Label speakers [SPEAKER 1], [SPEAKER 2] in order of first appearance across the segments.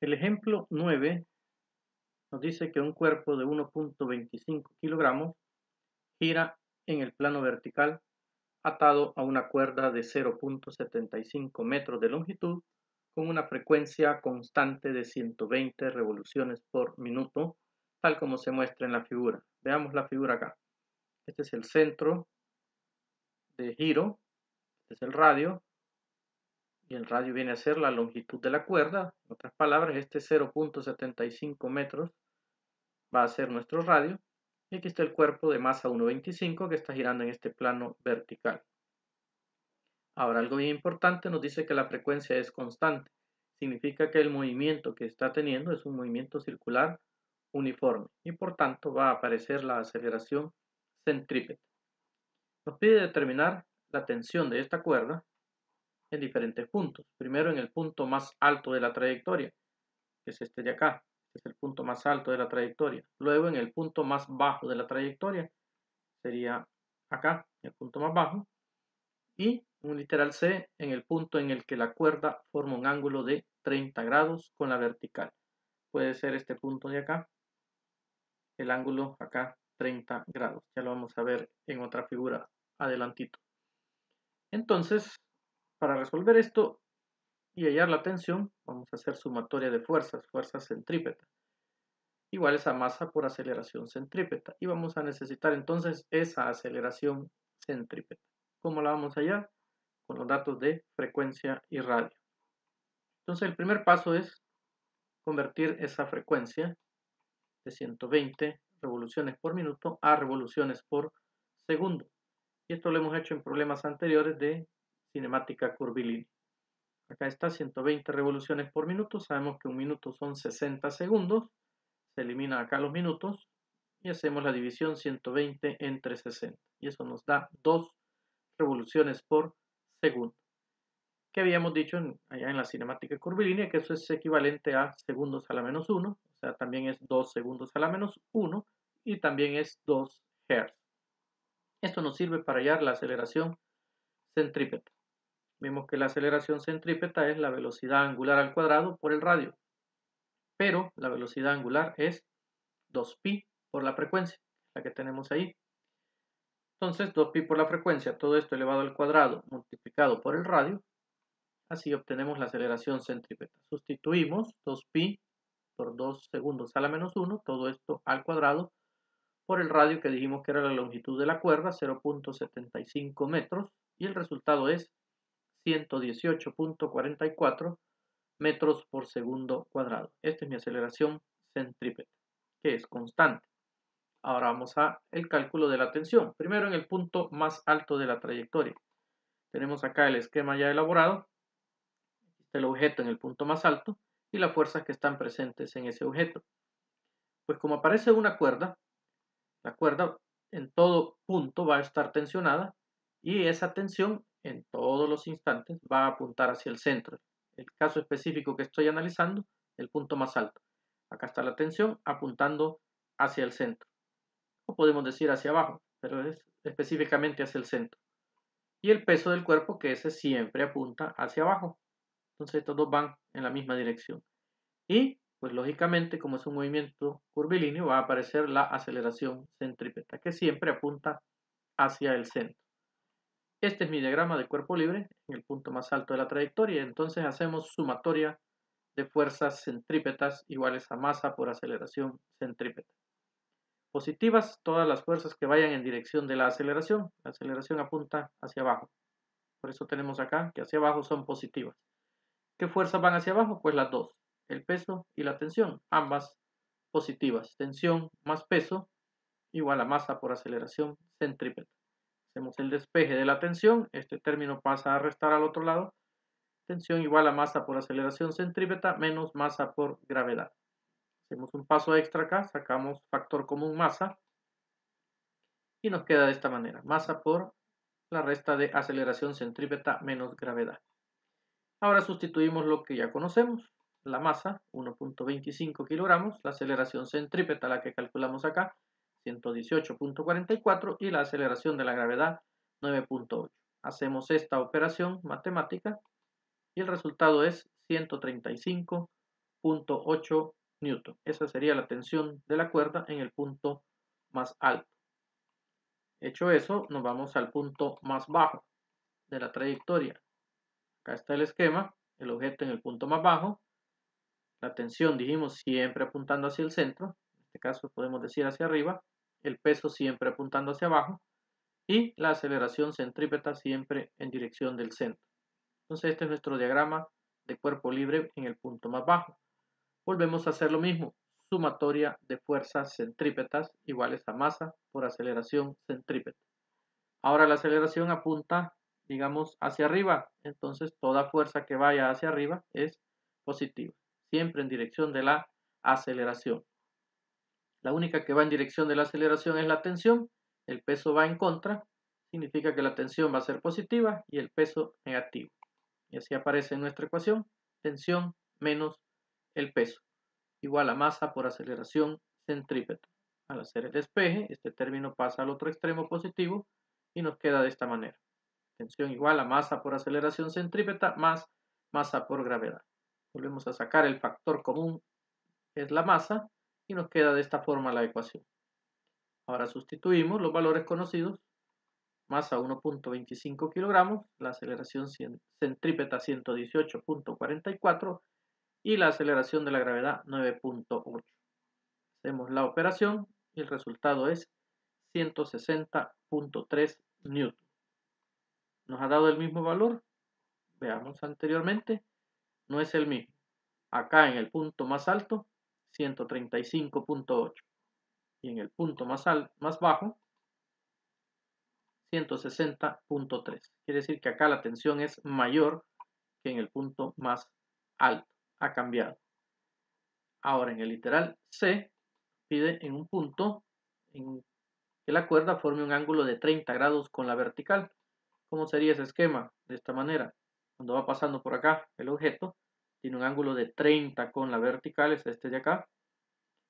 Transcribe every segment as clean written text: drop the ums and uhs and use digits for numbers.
[SPEAKER 1] El ejemplo 9 nos dice que un cuerpo de 1.25 kilogramos gira en el plano vertical atado a una cuerda de 0.75 metros de longitud con una frecuencia constante de 120 revoluciones por minuto, tal como se muestra en la figura. Veamos la figura acá. Este es el centro de giro, este es el radio, y el radio viene a ser la longitud de la cuerda. En otras palabras, este 0.75 metros va a ser nuestro radio. Y aquí está el cuerpo de masa 1.25 que está girando en este plano vertical. Ahora, algo bien importante nos dice que la frecuencia es constante. Significa que el movimiento que está teniendo es un movimiento circular uniforme y por tanto va a aparecer la aceleración centrípeta. Nos pide determinar la tensión de esta cuerda en diferentes puntos. Primero en el punto más alto de la trayectoria, que es este de acá. Este es el punto más alto de la trayectoria. Luego en el punto más bajo de la trayectoria, sería acá, el punto más bajo. Y un literal C en el punto en el que la cuerda forma un ángulo de 30 grados con la vertical. Puede ser este punto de acá, el ángulo acá 30 grados. Ya lo vamos a ver en otra figura adelantito. Entonces, para resolver esto y hallar la tensión, vamos a hacer sumatoria de fuerzas centrípetas, iguales a masa por aceleración centrípeta. Y vamos a necesitar entonces esa aceleración centrípeta. ¿Cómo la vamos a hallar? Con los datos de frecuencia y radio. Entonces el primer paso es convertir esa frecuencia de 120 revoluciones por minuto a revoluciones por segundo. Y esto lo hemos hecho en problemas anteriores de cinemática curvilínea. Acá está 120 revoluciones por minuto. Sabemos que un minuto son 60 segundos. Se elimina acá los minutos y hacemos la división 120 entre 60. Y eso nos da 2 revoluciones por segundo. Que habíamos dicho allá en la cinemática curvilínea, que eso es equivalente a segundos a la menos 1, o sea, también es 2 segundos a la menos 1 y también es 2 Hz. Esto nos sirve para hallar la aceleración centrípeta. Vemos que la aceleración centrípeta es la velocidad angular al cuadrado por el radio, pero la velocidad angular es 2pi por la frecuencia, la que tenemos ahí. Entonces, 2pi por la frecuencia, todo esto elevado al cuadrado multiplicado por el radio, así obtenemos la aceleración centrípeta. Sustituimos 2pi por 2 segundos a la menos 1, todo esto al cuadrado, por el radio que dijimos que era la longitud de la cuerda, 0.75 metros, y el resultado es 118.44 metros por segundo cuadrado. Esta es mi aceleración centrípeta, que es constante. Ahora vamos a el cálculo de la tensión. Primero en el punto más alto de la trayectoria. Tenemos acá el esquema ya elaborado. El objeto en el punto más alto y las fuerzas que están presentes en ese objeto. Pues como aparece una cuerda, la cuerda en todo punto va a estar tensionada y esa tensión en todos los instantes va a apuntar hacia el centro. El caso específico que estoy analizando, el punto más alto. Acá está la tensión apuntando hacia el centro. O podemos decir hacia abajo, pero es específicamente hacia el centro. Y el peso del cuerpo, que ese siempre apunta hacia abajo. Entonces estos dos van en la misma dirección. Y, pues lógicamente, como es un movimiento curvilíneo, va a aparecer la aceleración centrípeta, que siempre apunta hacia el centro. Este es mi diagrama de cuerpo libre en el punto más alto de la trayectoria. Entonces hacemos sumatoria de fuerzas centrípetas iguales a masa por aceleración centrípeta. Positivas, todas las fuerzas que vayan en dirección de la aceleración. La aceleración apunta hacia abajo. Por eso tenemos acá que hacia abajo son positivas. ¿Qué fuerzas van hacia abajo? Pues las dos, el peso y la tensión, ambas positivas. Tensión más peso igual a masa por aceleración centrípeta. Hacemos el despeje de la tensión, este término pasa a restar al otro lado. Tensión igual a masa por aceleración centrípeta menos masa por gravedad. Hacemos un paso extra acá, sacamos factor común masa y nos queda de esta manera, masa por la resta de aceleración centrípeta menos gravedad. Ahora sustituimos lo que ya conocemos, la masa, 1.25 kilogramos, la aceleración centrípeta, la que calculamos acá, 118.44 y la aceleración de la gravedad, 9.8. Hacemos esta operación matemática y el resultado es 135.8 9.8 newton. Esa sería la tensión de la cuerda en el punto más alto. Hecho eso, nos vamos al punto más bajo de la trayectoria. Acá está el esquema, el objeto en el punto más bajo. La tensión, dijimos, siempre apuntando hacia el centro. En este caso podemos decir hacia arriba. El peso siempre apuntando hacia abajo. Y la aceleración centrípeta siempre en dirección del centro. Entonces este es nuestro diagrama de cuerpo libre en el punto más bajo. Volvemos a hacer lo mismo. Sumatoria de fuerzas centrípetas iguales a masa por aceleración centrípeta. Ahora la aceleración apunta, digamos, hacia arriba. Entonces toda fuerza que vaya hacia arriba es positiva. Siempre en dirección de la aceleración. La única que va en dirección de la aceleración es la tensión. El peso va en contra. Significa que la tensión va a ser positiva y el peso negativo. Y así aparece en nuestra ecuación. Tensión menos el peso igual a masa por aceleración centrípeta. Al hacer el despeje, este término pasa al otro extremo positivo y nos queda de esta manera. Tensión igual a masa por aceleración centrípeta más masa por gravedad. Volvemos a sacar el factor común, que es la masa, y nos queda de esta forma la ecuación. Ahora sustituimos los valores conocidos. Masa 1.25 kilogramos, la aceleración centrípeta 118.44 y la aceleración de la gravedad 9.8. Hacemos la operación y el resultado es 160.3 newton. ¿Nos ha dado el mismo valor? Veamos anteriormente, no es el mismo. Acá en el punto más alto, 135.8 y en el punto más bajo, 160.3. Quiere decir que acá la tensión es mayor que en el punto más alto. Ha cambiado. Ahora en el literal C pide en un punto en que la cuerda forme un ángulo de 30 grados con la vertical. ¿Cómo sería ese esquema? De esta manera. Cuando va pasando por acá el objeto, tiene un ángulo de 30 con la vertical, es este de acá.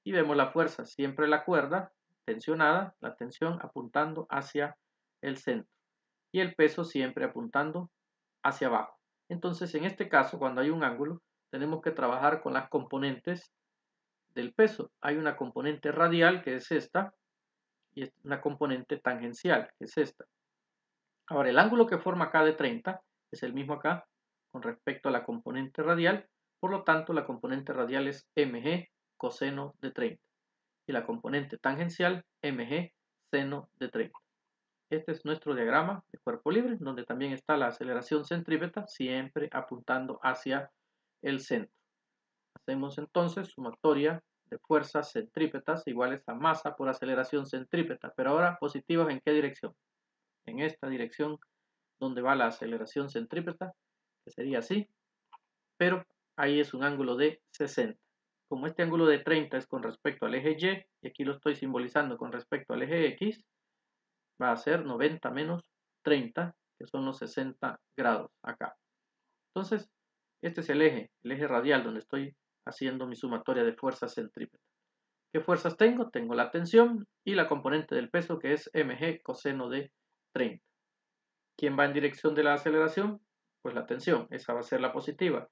[SPEAKER 1] Y vemos la fuerza, siempre la cuerda tensionada, la tensión apuntando hacia el centro. Y el peso siempre apuntando hacia abajo. Entonces, en este caso, cuando hay un ángulo, tenemos que trabajar con las componentes del peso. Hay una componente radial, que es esta, y una componente tangencial, que es esta. Ahora, el ángulo que forma acá de 30 es el mismo acá con respecto a la componente radial, por lo tanto la componente radial es mg coseno de 30 y la componente tangencial mg seno de 30. Este es nuestro diagrama de cuerpo libre, donde también está la aceleración centrípeta, siempre apuntando hacia el centro. Hacemos entonces sumatoria de fuerzas centrípetas iguales a masa por aceleración centrípeta, pero ahora positivas ¿en qué dirección? En esta dirección donde va la aceleración centrípeta, que sería así, pero ahí es un ángulo de 60. Como este ángulo de 30 es con respecto al eje Y, y aquí lo estoy simbolizando con respecto al eje X, va a ser 90 menos 30, que son los 60 grados acá. Entonces, este es el eje radial donde estoy haciendo mi sumatoria de fuerzas centrípetas. ¿Qué fuerzas tengo? Tengo la tensión y la componente del peso que es mg coseno de 30. ¿Quién va en dirección de la aceleración? Pues la tensión, esa va a ser la positiva.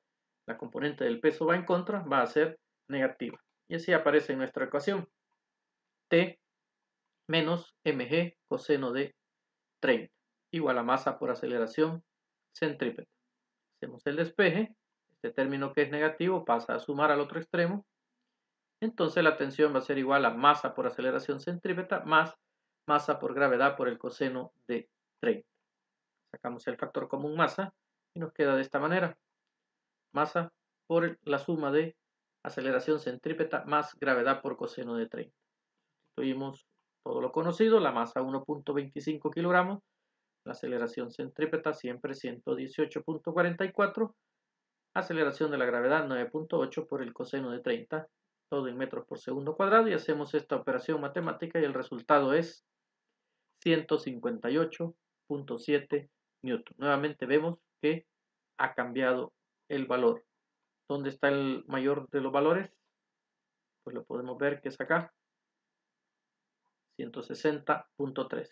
[SPEAKER 1] La componente del peso va en contra, va a ser negativa. Y así aparece en nuestra ecuación. T menos mg coseno de 30 igual a masa por aceleración centrípeta. Hacemos el despeje. Este término que es negativo pasa a sumar al otro extremo. Entonces la tensión va a ser igual a masa por aceleración centrípeta más masa por gravedad por el coseno de 30. Sacamos el factor común masa y nos queda de esta manera. Masa por la suma de aceleración centrípeta más gravedad por coseno de 30. Tuvimos todo lo conocido, la masa 1.25 kilogramos, la aceleración centrípeta siempre 118.44, aceleración de la gravedad 9.8 por el coseno de 30, todo en metros por segundo cuadrado, y hacemos esta operación matemática y el resultado es 158.7 newton. Nuevamente vemos que ha cambiado el valor. ¿Dónde está el mayor de los valores? Pues lo podemos ver que es acá, 160.3.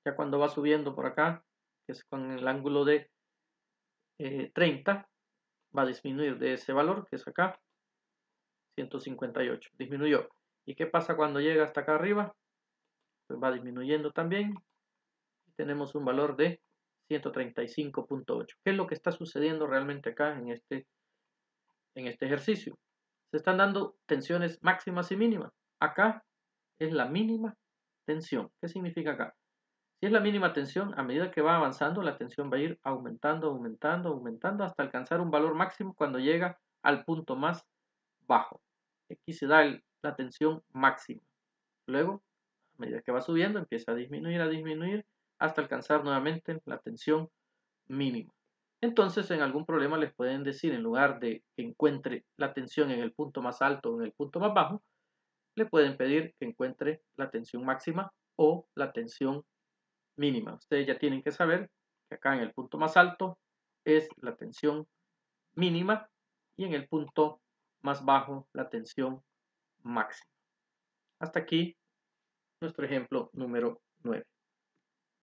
[SPEAKER 1] Ya cuando va subiendo por acá, que es con el ángulo de 30, va a disminuir de ese valor, que es acá, 158, disminuyó. ¿Y qué pasa cuando llega hasta acá arriba? Pues va disminuyendo también. Y tenemos un valor de 135.8. ¿Qué es lo que está sucediendo realmente acá en este ejercicio? Se están dando tensiones máximas y mínimas. Acá es la mínima tensión. ¿Qué significa acá? Si es la mínima tensión, a medida que va avanzando, la tensión va a ir aumentando, aumentando, aumentando hasta alcanzar un valor máximo cuando llega al punto más bajo. Aquí se da la tensión máxima. Luego, a medida que va subiendo, empieza a disminuir, hasta alcanzar nuevamente la tensión mínima. Entonces, en algún problema les pueden decir, en lugar de que encuentre la tensión en el punto más alto o en el punto más bajo, le pueden pedir que encuentre la tensión máxima o la tensión mínima. Ustedes ya tienen que saber que acá en el punto más alto es la tensión mínima y en el punto más bajo la tensión máxima. Hasta aquí nuestro ejemplo número 9.